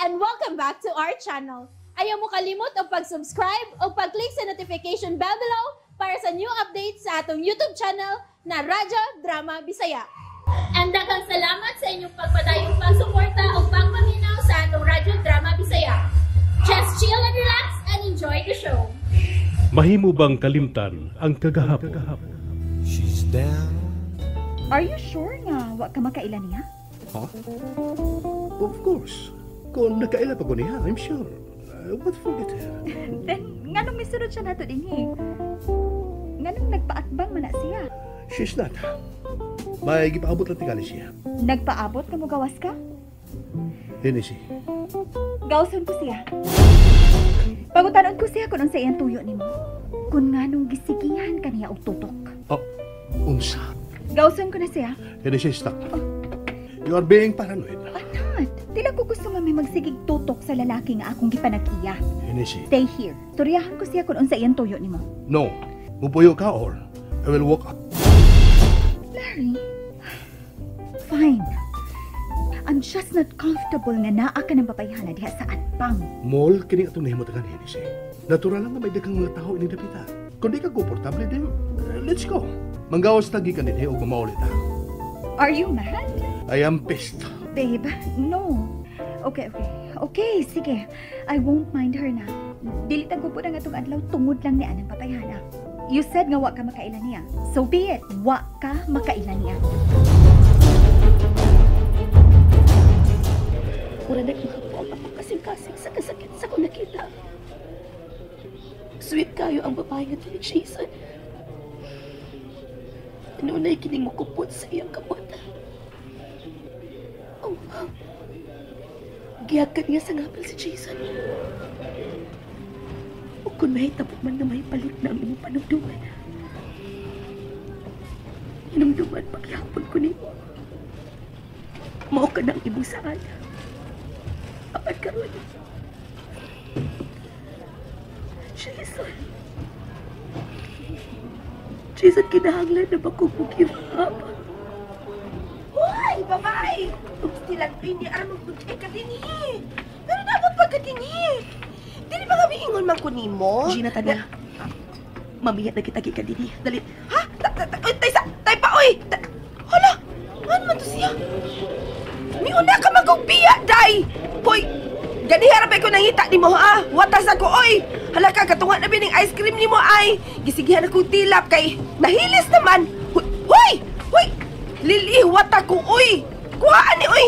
and welcome back to our channel. Ayaw mo kalimot o pag-subscribe o pag-click sa notification bell below para sa new updates sa atong YouTube channel na Radyo Drama Bisaya. And daghang salamat sa inyong pagpadayong pagsuporta o pagpaminaw sa atong Radyo Drama Bisaya. Just chill and relax and enjoy the show. Mahimo bang kalimtan ang kagahapon? She's down. Are you sure nga wa ka makailan niya? Huh? Of course. Kung nakaila pa ko niya, I'm sure. What forget her? Then, nganong misunod siya nato din eh? Nganong nagpaatbang man na siya? She's not. May gipaabot lang tingali siya. Nagpaabot ka mo gawas ka? Hindi siya. Gawson ko siya. Pagutanon ko siya kung sa iyang tuyo ni mo. Kung nganong gisigihan ka niya o tutok. Oh, unsa? Gawson ko na siya. Hindi siya, stop. You are being paranoid. Anat, tila ko gusto nga may magsigig tutok sa lalaki nga akong gipanag-iya. Hindi siya. Stay here. Turyahan ko siya kung sa iyang tuyo ni mo. No. Mupuyo ka or I will walk up. Larry, fine. I'm just not comfortable nga naa ka ng papayhana diha sa atbang. Mall, kini atong nahimutagan, hindi siya. Natural lang nga may daghang mga tao inidapita. Kung di ka komportable din, let's go. Manggawas tagi ka din o mamaulit ha. Are you mad? I am pissed. Babe, no. Okay, sige. I won't mind her na. Dilitan ko po na nga itong adlaw tungod lang ni Anang papayhana. You said nga wa ka makailan niya. So be it. Wa ka makailan niya. Mura nagmakapo ang kapakasing-kasing sa kasakit sa kong nakita. Sweet kayo ang babae nga ni Jason. Nunay kining mukupot sa iyang kamot. Oh, giyagad niya sa ngapil si Jason. O kung may tapot man na may palit na ang imong panumduman. Inumduman paghihapon ko ni mo. Mao ka na ang imong saan. Apat ka ron. Jason, kinahanglan na ba kong give up? Hoy, babae! Stilang pini, aram magpunti ka din eh. Pero dapat pa ka din eh. Dili ba kami ingon man ko nimo? Gina, tanda. Mamiyat na kita ka din eh. Dali. Ha? Uy, tay pa, uy! Hala! Ano man to siya? Miuna ka magugbiya, day! Hoy! Gani harapay ko nangita ni mo, ha? Watas ako, oy! Hala ka, katunga na bining ice cream ni mo, ay! Gisigihan akong tilap kay nahilis naman! Hoy! Hoy! Liliwat ako, oy! Kuhaan ni, oy!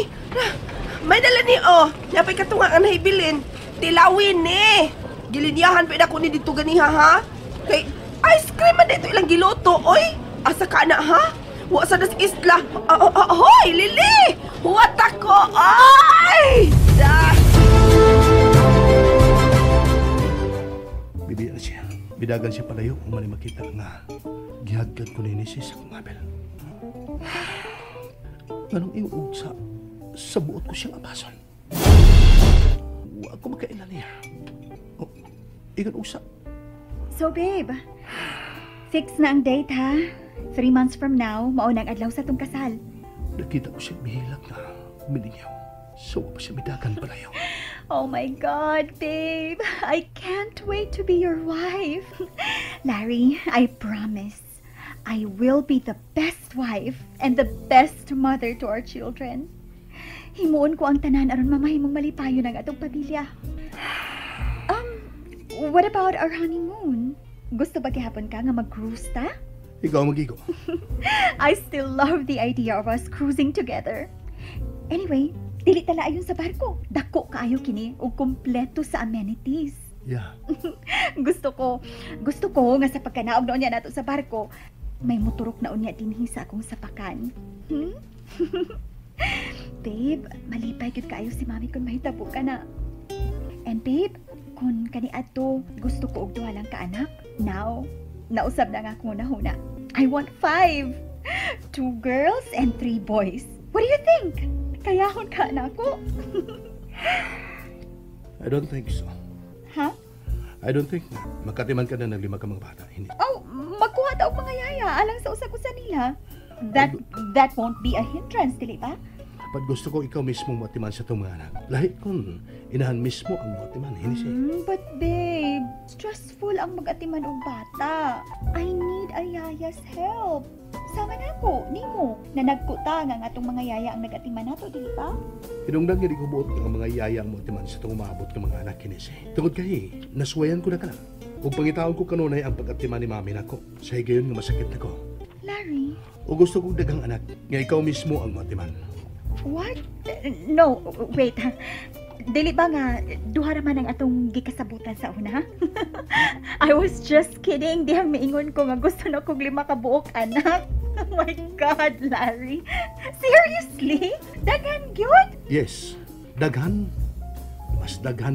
May dala ni, oh! Yapay katunga ang nahibilin. Tilawin, eh! Gilinyahan pa na ko ni dito ganiha, ha? Kay ice cream man dito ilang giloto, oy! Asa ka na, ha? Wa sa das isla. Hoy, Lili! Huwat ako, oy! Bibiya siya. Bidagan siya palayo kung mali makita nga. Gihagkan ko ni siya sa kumabel. Anong iuog sa buot ko siyang abason? Huwag ko magkailan niya. O, ikan usa. So babe, fix na ang date ha? 3 months from now, maunang adlaw sa tong kasal. Nakita ko siya mihilag na milinyaw. So, pa siya bidagan palayo. Oh my God, babe. I can't wait to be your wife. Larry, I promise, I will be the best wife and the best mother to our children. Himuon ko ang tanan aron mamahimong malipayo ng atong pamilya. What about our honeymoon? Gusto ba gihapon ka nga mag-cruise ta? Ikaw magigo. I still love the idea of us cruising together. Anyway, dili tala ayon sa barko. Dako kaayo kini ug kompleto sa amenities. Yeah. Gusto ko nga sa pagkanaog na unya nato sa barko, may motorok na unya dinhi sa akong sapakan. Babe, malipay gyud kaayo si mami kung mahitabo ka na. And babe, kung kaniadto gusto ko og duha lang ka anak. Now, nausab na nga ako huna. I want 5. 2 girls and 3 boys. What do you think? Kayahon ka na ako. I don't think so. Huh? I don't think na makatiman ka na ng 5 ka mga bata. Hindi. Oh, magkuha daw mga yaya alang sa usa ko sa nila. That won't be a hindrance, dili ba? Apat gusto ko ikaw mismo motiman sa itong mga anak. Lahi kung inahan mismo ang motiman, hindi siya. But babe, stressful ang mag-atiman og bata. I need a yaya's help. Sama na ako, nimo, na nagkuta nga atong mga yaya ang nag-atiman nato, dili ba? Hinungdag nga di ko buot ng mga yaya ang motiman sa itong umabot ng mga anak kinisi. Tungod kay, naswayan ko na ka na. Kung pangitaon ko kanunay ang pag-atiman ni mami nako, sa higayon nga masakit na ko. Larry, O gusto kong dagang anak, nga ikaw mismo ang motiman. what? No, wait. Dili ba nga duha ra man ang atong gikasabutan sa una? I was just kidding. Dihang maingon ko nga gusto na kong 5 ka buok anak. Oh my God, Larry. Seriously? Daghan gyud? Yes, daghan,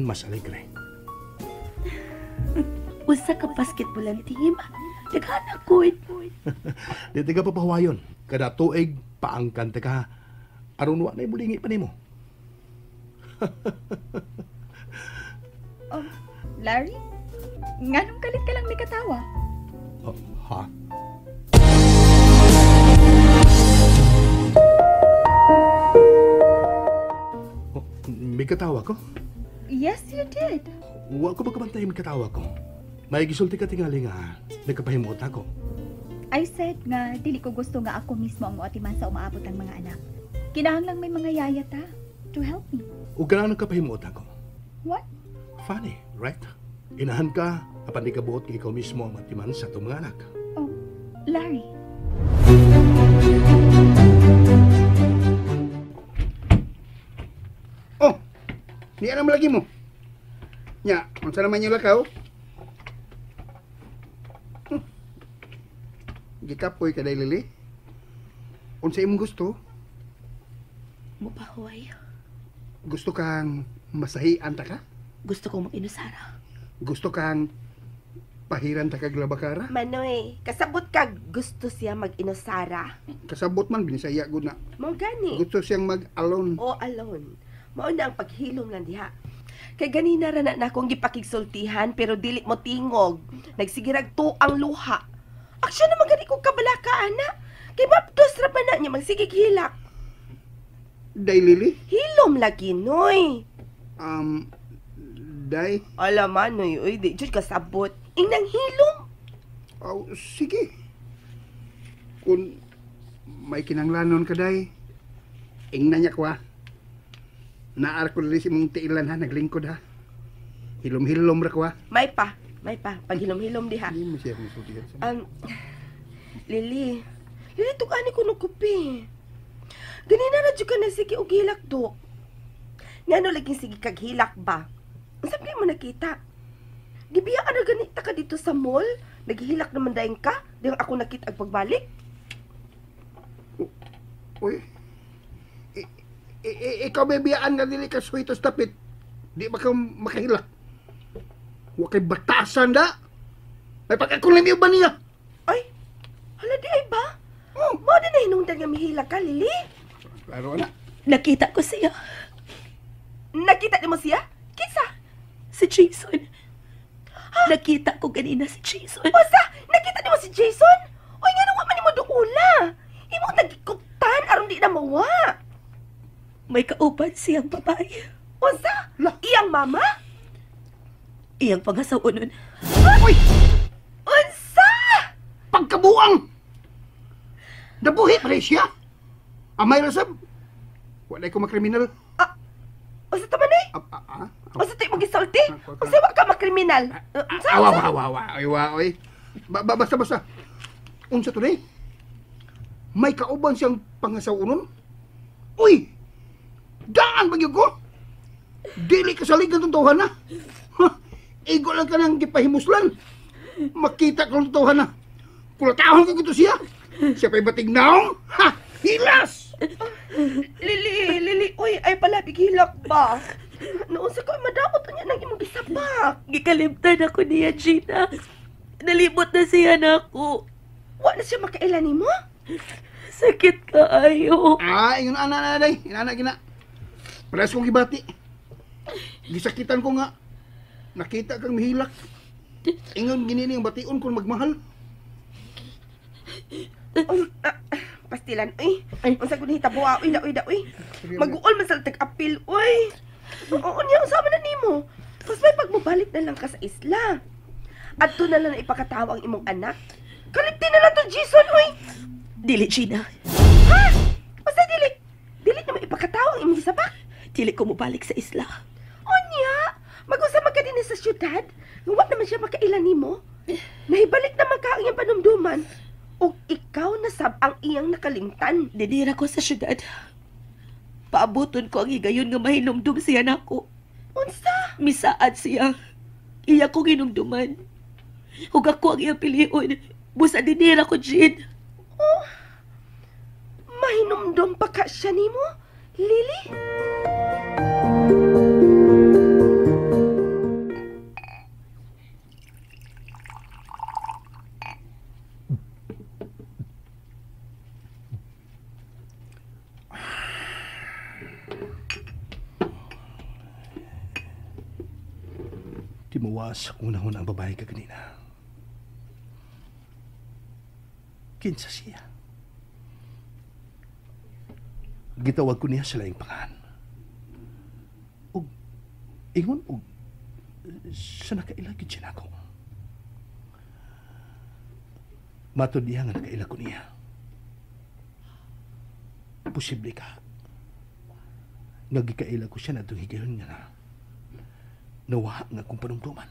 mas alegre. Usa ka basketballan team. Daghan ako. Di taga papahawayon, kada tuig paangkan ta ka. Aron wa na ibulingi pa nimo. Oh, Larry? Nganong kalit ka lang ni katawa? Oh, ha? Oh, may katawa ko? Yes, you did. Wa ko magkabantay may katawa ko. May gisulti ka tingali nga, nagkapahimot ako. I said nga, dili ko gusto nga ako mismo ang muatiman sa umaabot ang mga anak. Kinahanglang may mga yaya ta to help me. O ganang nagkapahimot ako. What? Funny, right? Inahan ka, apan di ka buot kay ikaw mismo ang matiman sa itong mga anak. Oh, Larry. Oh, di alam lagi mo. Nya, unsa naman yung lakaw? Gikapoy ka day lili. Unsa imong gusto? Mupahuay. Gusto kang masahian ta ka? Gusto kong mag-inusara. Gusto kang pahiran ta kag labakara? Manoy, kasabot ka gusto siya mag-inosara. Kasabot man binisaya gud na. Mo gani. Gusto siyang mag-alone. O alone. Mao na ang paghilom lang diha. Kay ganina ra na akong gipakigsultihan pero dili mo tingog. Nagsigirag to ang luha. Aksyon naman gani ko kabalaka ana. Kay mapdos ra pa na niya magsigig hilak. Day lili? Hilom lagi noy. Day? Ala manoy, uy, di jud kasabot. Inang hilom. Oh, sige. Kung may kinanglanon ka day, ingnan niya ko ha. Naar ko rin si mong tiilan ha, naglingkod ha. Hilom-hilom ra ko ha. May pa. Paghilom-hilom diha. Hindi mo siya masultihan sa Lili, tukani ko nukupi. Ganina na dyan ka na sige og hilak, Dok. Ngano lagi sige kag hilak ba? Ang sabi mo nakita. Gibiya ka na ganita ka dito sa mall? Naghihilak naman dahin ka? Dahil ako nakita ag pagbalik? Uy, ikaw may biyaan nga dili ka suitos tapit. Di ba ka makahilak? Huwag kay batasan da. May pagkakulang niyo ba niya? Ay, hala di ay ba? Mo din na hinungdan nga mihilak ka, Lili? Klaro na. Nakita ko siya. Nakita ni mo siya? Kisa? Si Jason. Nakita ko ganina si Jason. Osa, nakita ni mo si Jason? Uy, nga nawa man ni mo doula. Imo nagikuptan aron di na mawa. May kauban siyang babae. Osa, iyang mama? Iyang pangasawa nun. Uy! Unsa? Pagkabuang! Nabuhi pa rin siya. Amay rasab. Wala ko makriminal. Unsa ta man eh? Unsa tayo mag-isulti? Unsa wa ka makriminal? Awa. Oy. Basta. Unsa to ni? May kauban siyang pangasawa nun? Uy! Daan ba ko? Dili ka saligan ng tawhan na. Igo lang ka nang gipahimuslan. Makita ko ng tawhan na. Kulatahon ka gito siya. Siya pa'y batignaong. Ha! Hilas! Lili, uy, ay pala bigilak ba? Noon sa ko, madamot niya nang imong gisapak. Gikalimtan ako niya, Gina. Nalimot na siya na ako. Wa na siya makailan ni mo? Sakit kaayo. Ingon ana na day. Inana gina. Pares kong gibati. Gisakitan ko nga. Nakita kang mihilak. Ingon gini yung bation kung magmahal. pastilan, uy. Unsa gud hitabo, uy, uy. Mag-uol man sa tag-apil, uy. Oo niya, usama na nimo. Mas may pagmubalik na lang ka sa isla. At doon na lang ipakatawa ang imong anak. Kalipti na lang to, Jason, uy. Dili, Gina. Ha? Basta dili. Dili naman ipakatawa ang imong sabak. Dili ko mobalik sa isla. O niya, mag-usama ka din sa syudad. Huwag naman siya makailan nimo. Nahibalik naman ka ang iyang panumduman. O ikaw na sab ang iyang nakalimtan. Dinira ko sa syudad. Paabuton ko ang higayon nga mahinumdum siya nako. Unsa? Misaad siya. Iya ko ginumduman. Huwag ako ang iyang piliun. Busa dinira ko, Jean. Oh, mahinumdum pa ka siya nimo, Lily? Timuwas unang-una ang babae ka kanina. Kinsa siya. Gitawag ko niya sa laing pangan. O, ingon o, sa nakailagid siya ako. Matod niya nga nakailag ko niya. Posible ka. Nagikailag ko siya na itong higayon nga na nawa nga kung panumduman.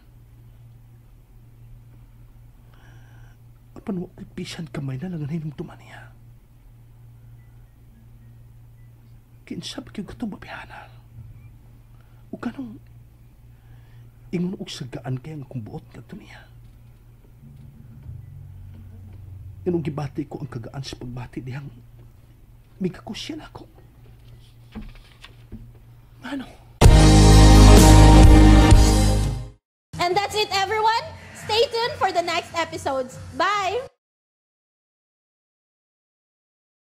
Apan mo pisan kamay na lang ang hinumduman niya. Kinsa ba kayo gatong babihanan? O kanong ingon og sagaan kaya nga kung buot nga ito niya. Ganong gibati ko ang kagaan sa pagbati diyang migakusya na ako. Ano? And that's it, everyone. Stay tuned for the next episodes. Bye!